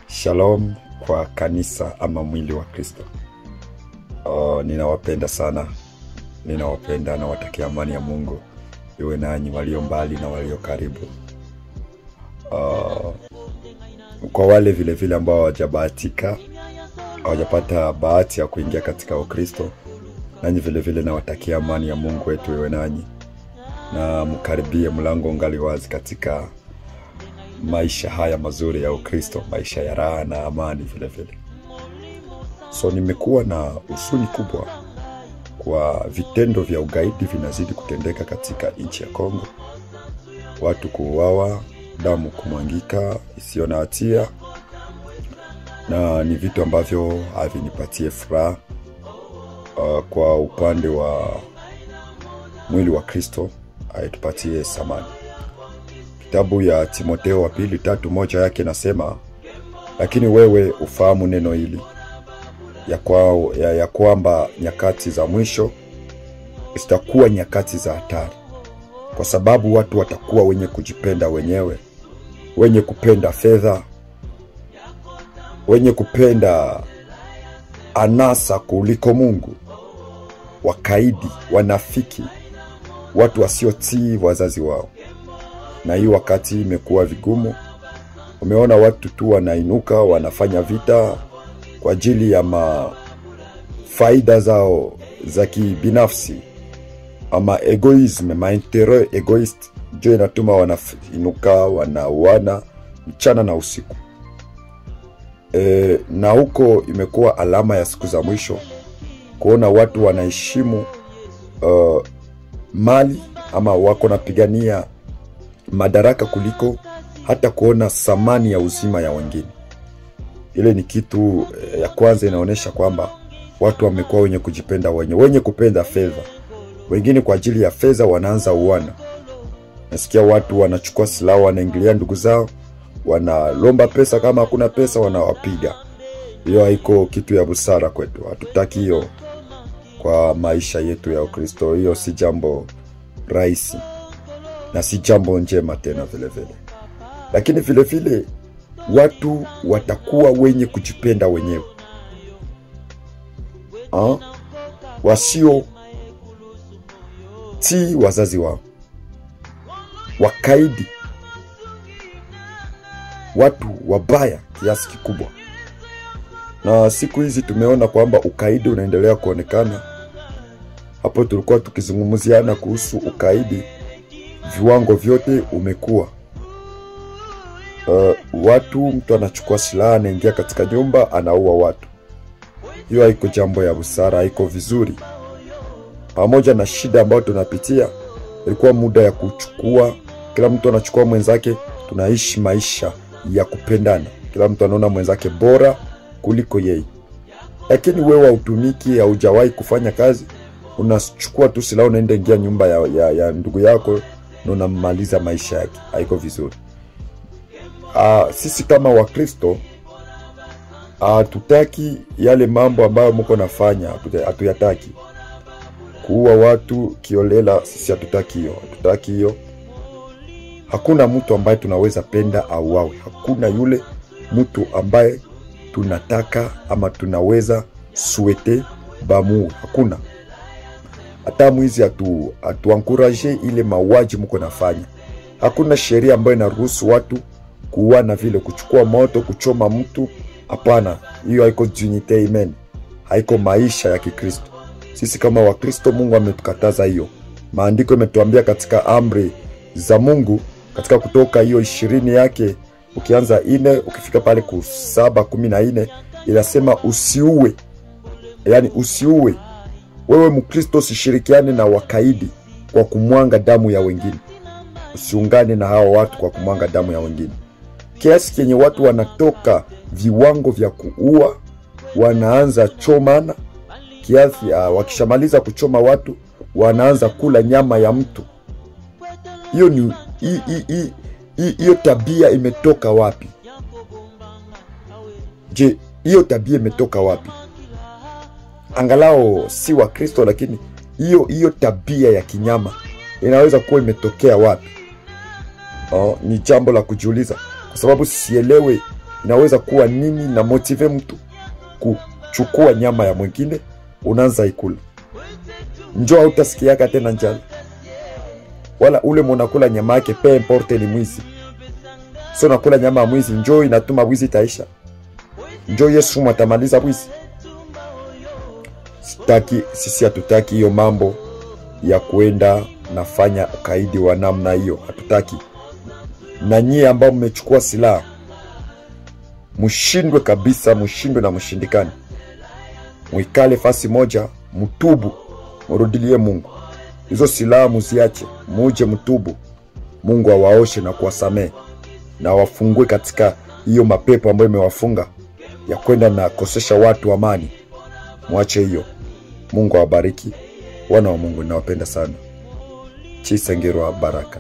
Shalom kwa kanisa ama mwili wa Kristo. Ninawapenda sana. Ninawapenda na watakia amani ya Mungu iwe nanyi walio mbali na walio karibu. Kwa wale vile vile ambao hawajabahatika, hawajapata bahati ya kuingia katika Ukristo, nanyi vile vile na watakia amani ya Mungu wetu iwe nanyi. Na mkaribie, mlango ungali wazi katika maisha haya mazuri ya Ukristo, maisha ya raha na amani vile vile. So nimekuwa na huzuni kubwa kwa vitendo vya ugaidi vinazidi kutendeka katika nchi ya Kongo. Watu kuuawa, damu kumwangika isiyo na hatia, na ni vitu ambavyo havinipatie furaha. Kwa upande wa mwili wa Kristo haitupatie samani. Kitabu ya Timotheo wa pili 3:1 yake nasema, lakini wewe ufahamu neno hili ya kwamba nyakati za mwisho zitakuwa nyakati za hatari, kwa sababu watu watakuwa wenye kujipenda wenyewe, wenye kupenda fedha, wenye kupenda anasa kuliko Mungu, wakaidi, wanafiki, watu wasiotii wazazi wao. Na hii wakati imekuwa vigumu. Umeona watu tu wanainuka, wanafanya vita kwa ajili ya faida zao za kibinafsi, ama egoism, mainteret egoist, ndio inatuma wanainuka, wanauana mchana na usiku. Na huko imekuwa alama ya siku za mwisho, kuona watu wanaheshimu mali, ama wako napigania madaraka kuliko hata kuona samani ya uzima ya wengine. Ile ni kitu ya kwanza inaonesha kwamba watu wamekuwa wenye kujipenda wenye kupenda fedha. Wengine kwa ajili ya fedha wanaanza uwana. Nasikia watu wanachukua silaha, wanaingilia ndugu zao, wanalomba pesa, kama hakuna pesa wanawapiga. Hiyo haiko kitu ya busara kwetu. Hatutaki hiyo kwa maisha yetu ya Ukristo. Hiyo si jambo rahisi na si jambo njema tena vile vile. Lakini vile vile watu watakuwa wenye kujipenda wenyewe. Wasio tii wazazi wao, wakaidi, watu wabaya kiasi kikubwa. Na siku hizi tumeona kwamba ukaidi unaendelea kuonekana. Hapo tulikuwa tukizungumziana kuhusu ukaidi, viwango vyote umekuwa. Mtu anachukua silaha, anaingia katika nyumba, anaua watu. Hiyo haiko jambo ya busara, haiko vizuri. Pamoja na shida ambayo tunapitia, ilikuwa muda ya kuchukua, kila mtu anachukua mwenzake, tunaishi maisha ya kupendana. Kila mtu anaona mwenzake bora kuliko yeye. Lakini wewe hautumiki, haujawahi kufanya kazi, unachukua tu silaha, unaenda ingia nyumba ya ndugu yako na unamaliza maisha yake. Haiko vizuri. Sisi kama Wakristo tutaki yale mambo ambayo mko nafanya, hatuyataki. Kuua watu kiolela, sisi hatutaki hiyo. Hatutaki hiyo. Hakuna mtu ambaye tunaweza penda auawe. Hakuna yule mtu ambaye tunataka ama tunaweza souhaiter bamu. Hakuna. Hata mwizi atuencourage ile mauaji mko nafanya. Hakuna sheria ambayo inaruhusu watu kuuana vile, kuchukua moto, kuchoma mtu. Hapana, hiyo haiko dignity, amen. Haiko maisha ya Kikristo. Sisi kama Wakristo, Mungu ametukataza hiyo. Maandiko yametuambia katika amri za Mungu, katika Kutoka hiyo 20 yake, ukianza 4 ukifika pale ku 7:14, inasema usiue. Yaani usiue. Wewe Mkristo usishirikiane na wakaidi kwa kumwanga damu ya wengine. Usiungane na hao watu kwa kumwanga damu ya wengine. Kiasi kenye watu wanatoka viwango vya kuua, wanaanza chomana. Kiasi wakishamaliza kuchoma watu, wanaanza kula nyama ya mtu. Hiyo ni hiyo tabia imetoka wapi? Je, hiyo tabia imetoka wapi? Angalao si wa Kristo, lakini hiyo tabia ya kinyama inaweza kuwa imetokea wapi? Ni jambo la kujiuliza. kwa sababu sielewe inaweza kuwa nini na motive mtu kuchukua nyama ya mwingine unaanza ikula. Njoo hautasikiaka tena njala, wala ule mnakula nyama yake pe importe ni mwizi. So nakula nyama ya mwizi, njoo inatuma wizi taisha. Njoo Yesu matamaliza wizi. Sisi hatutaki hiyo mambo ya kuenda nafanya ukaidi wa namna hiyo, hatutaki. Na nyie ambao mmechukua silaha, mshindwe kabisa, mshindwe na mshindikani. Mwikale fasi moja, mtubu, murudilie Mungu. Hizo silaha muziache, muje mtubu. Mungu awaoshe na kuwasamehe na wafungue katika hiyo mapepo ambayo imewafunga ya kwenda na kosesha watu amani. Mwache hiyo. Mungu awabariki. Wana wa Mungu, nawapenda sana. Chisengerwa baraka.